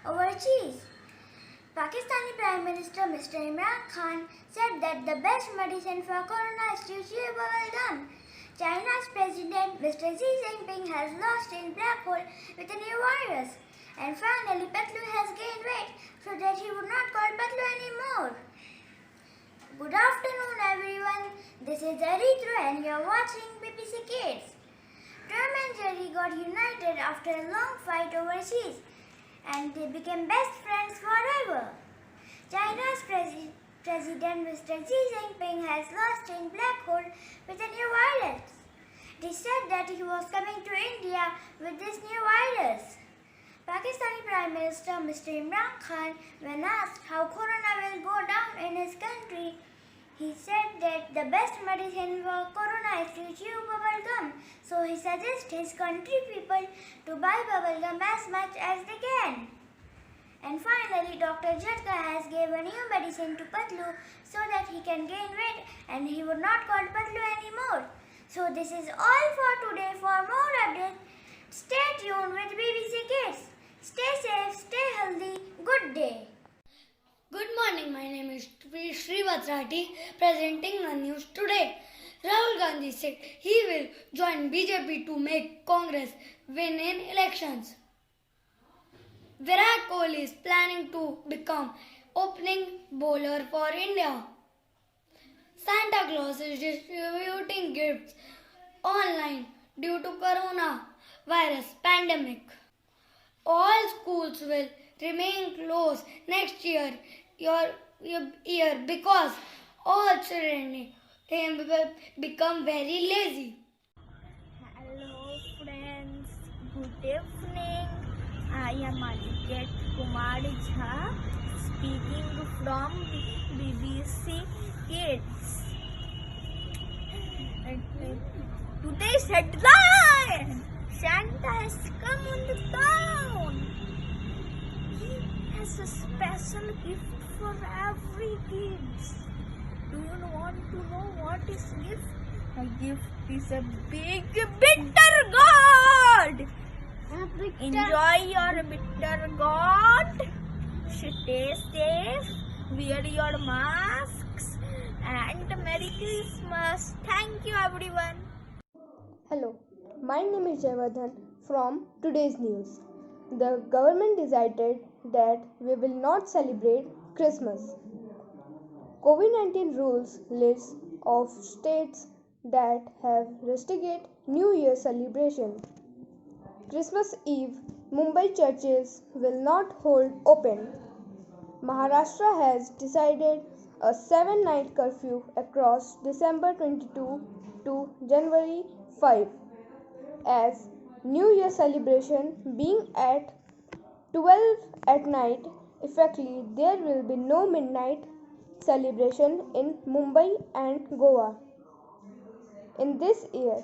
overseas. Pakistani Prime Minister Mr. Imran Khan said that the best medicine for corona is to chew bubble gum. China's President Mr. Xi Jinping has lost his black hole with a new virus. And finally, Patlu has gained weight so that he would not call Patlu anymore. Good afternoon, everyone. This is Arithra and you're watching BBC Kids. Tom and Jerry got united after a long fight overseas and they became best friends forever. China's President Mr. Xi Jinping has lost his black hole with a new virus. They said that he was coming to India with this new virus. Pakistani Prime Minister Mr. Imran Khan, when asked how corona will go down in his country, he said that the best medicine for corona is to chew bubble gum. So he suggests his country people to buy bubble gum as much as they can. And finally, Dr. Jhatka has given a new medicine to Patlu so that he can gain weight and he would not call Patlu anymore. So this is all for today. For more updates, stay tuned with BBC Kids. Stay safe, stay healthy. Good day. Good morning, my name is Srivat Rathi, presenting the news today. Rahul Gandhi said he will join BJP to make Congress win in elections. Virat Kohli is planning to become opening bowler for India. Santa Claus is distributing gifts online due to coronavirus pandemic. All schools will remain closed next year because all children will become very lazy. Hello friends, good evening. I am Aniket Kumar Jha speaking from BBC Kids. Today's headline: Santa has come on the town. He has a special gift for every kid. Do you want to know what is gift? A gift is a big bitter gourd. Enjoy your bitter gourd. Stay safe. Wear your masks. And Merry Christmas. Thank you, everyone. Hello, my name is Jayavardhan from today's news. The government decided that we will not celebrate Christmas. COVID-19 rules list of states that have restricted New Year celebration. Christmas Eve, Mumbai churches will not hold open. Maharashtra has decided a 7-night curfew across December 22 to January 5 as New Year celebration being at 12 at night. Effectively, there will be no midnight celebration in Mumbai and Goa in this year.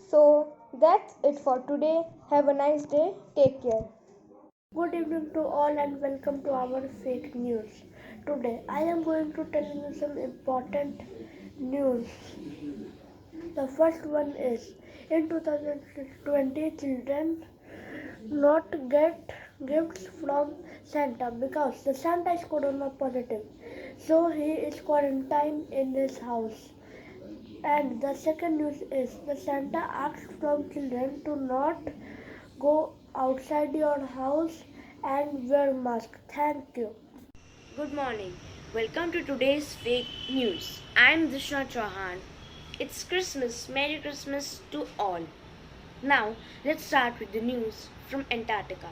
So that's it for today. Have a nice day. Take care. Good evening to all and welcome to our fake news. Today I am going to tell you some important news. The first one is in 2020 children not get gifts from Santa because the Santa is corona positive. So he is quarantined in his house. And the second news is the Santa asks from children to not go outside your house and wear mask. Thank you. Good morning. Welcome to today's fake news. I'm Dishna Chauhan. It's Christmas. Merry Christmas to all. Now, let's start with the news from Antarctica.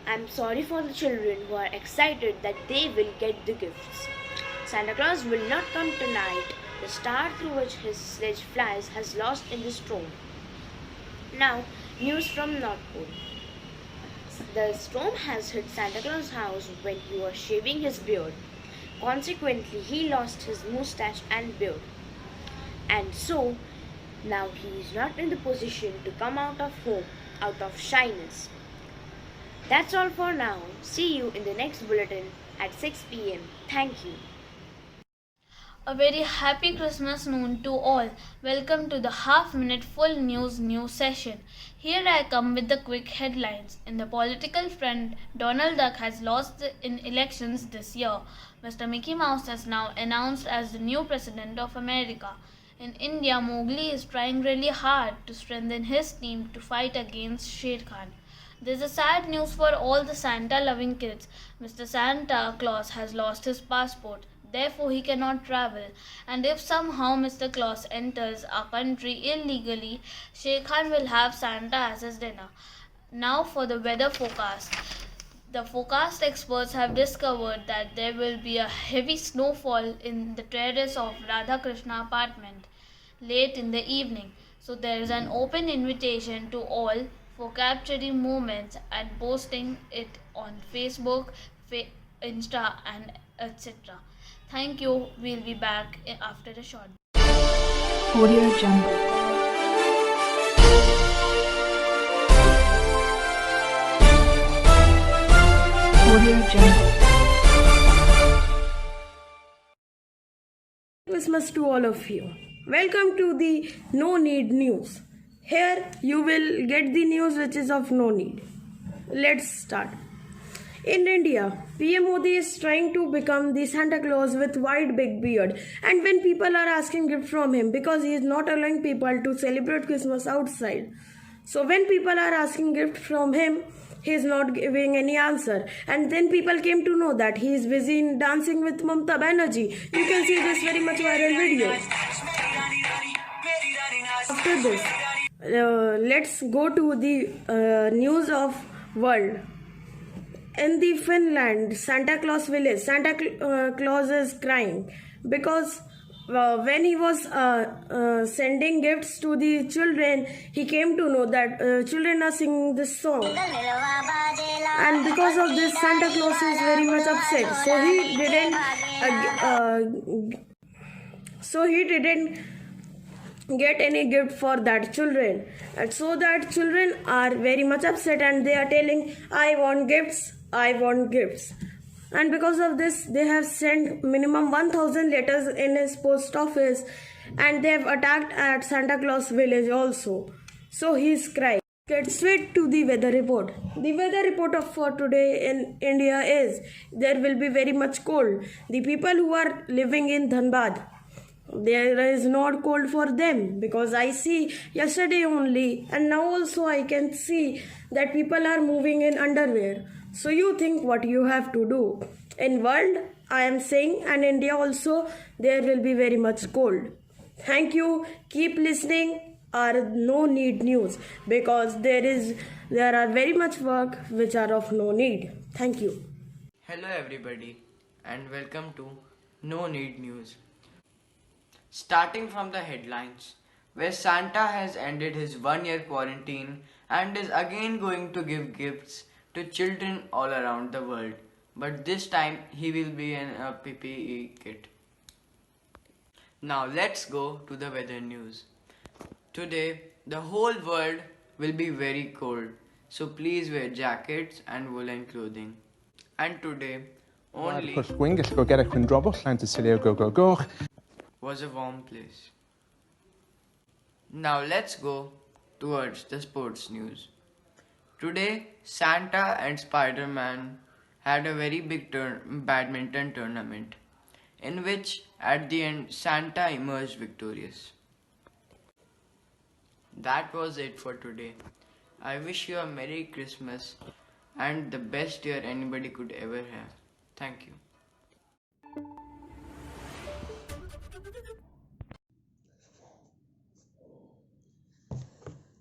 I'm sorry for the children who are excited that they will get the gifts. Santa Claus will not come tonight. The star through which his sledge flies has lost in the storm. Now, news from North Pole. The storm has hit Santa Claus' house when he was shaving his beard. Consequently, he lost his mustache and beard. And so, now he is not in the position to come out of home out of shyness. That's all for now. See you in the next bulletin at 6 p.m. Thank you. A very happy Christmas noon to all. Welcome to the half minute full news session. Here I come with the quick headlines. In the political front, Donald Duck has lost in elections this year. Mr. Mickey Mouse is now announced as the new president of America. In India, Mowgli is trying really hard to strengthen his team to fight against Sher Khan. There's a sad news for all the Santa loving kids. Mr. Santa Claus has lost his passport. Therefore, he cannot travel. And if somehow Mr. Claus enters our country illegally, Sher Khan will have Santa as his dinner. Now for the weather forecast. The forecast experts have discovered that there will be a heavy snowfall in the terrace of Radha Krishna apartment late in the evening. So there is an open invitation to all for capturing moments and posting it on Facebook, Insta and etc. Thank you. We'll be back after a short. Audio Jungle. Audio Jungle. Christmas to all of you. Welcome to the No Need News. Here you will get the news which is of no need. Let's start. In India, PM Modi is trying to become the Santa Claus with wide big beard, and when people are asking gift from him because he is not allowing people to celebrate Christmas outside. So when people are asking gift from him, he is not giving any answer. And then people came to know that he is busy in dancing with Mamata Banerjee. You can see this very much viral video. After this, let's go to the news of world. In the Finland, Santa Claus village, Santa Claus is crying because when he was sending gifts to the children, he came to know that children are singing this song. And because of this, Santa Claus is very much upset. So he didn't get any gift for that children. And so that children are very much upset and they are telling, I want gifts. And because of this, they have sent minimum 1000 letters in his post office, and they have attacked at Santa Claus village also. So he is crying. Get straight to the weather report. The weather report for today in India is there will be very much cold. The people who are living in Dhanbad, there is not cold for them because I see yesterday only and now also I can see that people are moving in underwear. So you think what you have to do. In world, I am saying, and India also, there will be very much cold. Thank you. Keep listening our No Need News because there are very much work which are of no need. Thank you. Hello everybody and welcome to No Need News. Starting from the headlines, where Santa has ended his 1-year quarantine and is again going to give gifts to children all around the world, but this time he will be in a PPE kit. Now let's go to the weather news. Today the whole world will be very cold, so please wear jackets and woolen clothing. And today only was a warm place. Now let's go towards the sports news. Today, Santa and Spider-Man had a very big badminton tournament, in which at the end Santa emerged victorious. That was it for today. I wish you a Merry Christmas and the best year anybody could ever have. Thank you.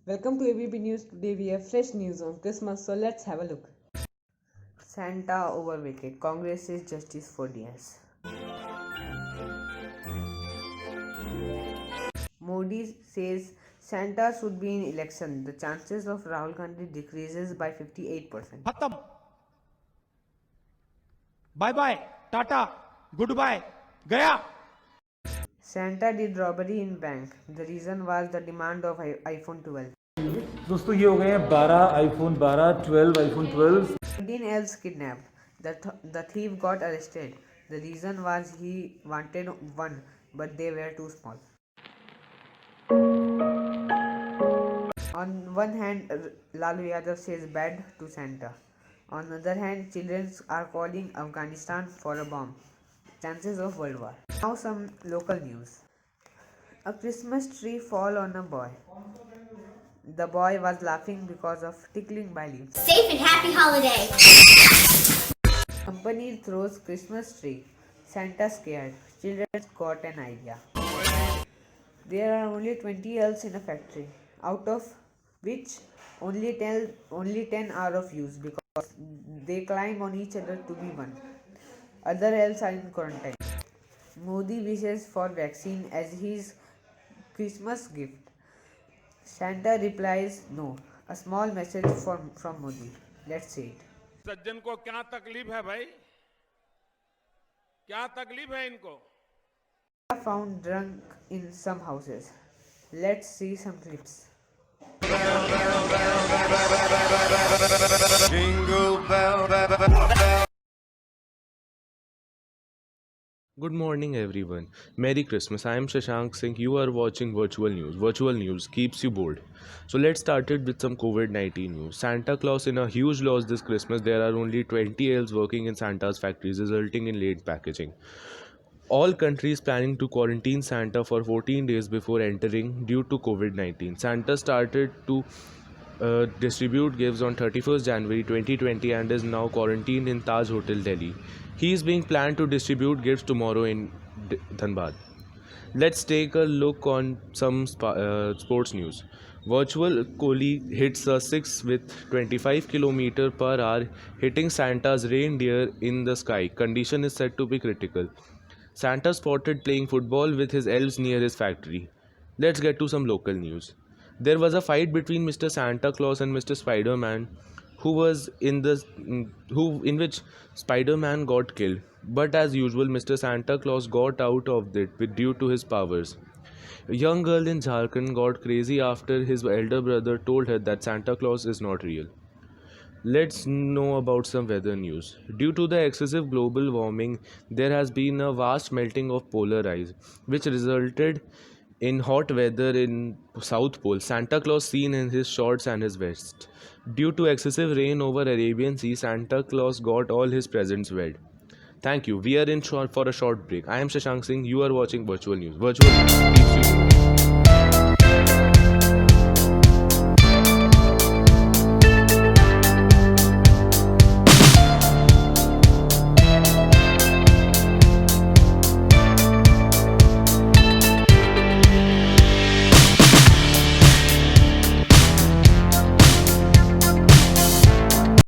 Welcome to ABP News. Today we have fresh news on Christmas, so let's have a look. Santa over wicket. Congress says justice for DS. Modi says Santa should be in election. The chances of Rahul Gandhi decreases by 58%. Khatam. Bye bye. Tata. Goodbye. Gaya. Santa did robbery in bank. The reason was the demand of iPhone 12. दोस्तों ये हो गए हैं 12 iPhone 12, 12 iPhone 12. 13 elves kidnapped. The thief got arrested. The reason was he wanted one but they were too small. On one hand, Lalu Yadav says bad to Santa. On the other hand, children are calling Afghanistan for a bomb. Chances of World War. Now some local news. A Christmas tree fall on a boy. The boy was laughing because of tickling by leaves. Safe and happy holiday. Company throws Christmas tree. Santa scared. Children got an idea. There are only 20 elves in a factory, out of which only 10 are of use because they climb on each other to be one. Other elves are in quarantine. Modi wishes for vaccine as his Christmas gift. Santa replies no. A small message from Modi. Let's see it. सज्जन को क्या तकलीफ है भाई? क्या तकलीफ है इनको? Are found drunk in some houses. Let's see some clips. Good morning, everyone. Merry Christmas. I am Shashank Singh. You are watching Virtual News. Virtual News keeps you bored. So let's start it with some COVID-19 news. Santa Claus in a huge loss this Christmas. There are only 20 elves working in Santa's factories, resulting in late packaging. All countries planning to quarantine Santa for 14 days before entering due to COVID-19. Santa started to distribute gifts on 31st January 2020 and is now quarantined in Taj Hotel, Delhi. He is being planned to distribute gifts tomorrow in Dhanbad. Let's take a look on some sports news. Virtual Kohli hits a 6 with 25 km per hour, hitting Santa's reindeer in the sky. Condition is said to be critical. Santa spotted playing football with his elves near his factory. Let's get to some local news. There was a fight between Mr. Santa Claus and Mr. Spider-Man, in which Spider-Man got killed. But as usual, Mr. Santa Claus got out of it due to his powers. A young girl in Jharkhand got crazy after his elder brother told her that Santa Claus is not real. Let's know about some weather news. Due to the excessive global warming, there has been a vast melting of polar ice, which resulted in hot weather in South Pole. Santa Claus seen in his shorts and his vest. Due to excessive rain over Arabian Sea, Santa Claus got all his presents wet. Thank you. We are in for a short break. I am Shashank Singh. You are watching Virtual News. Virtual News keeps you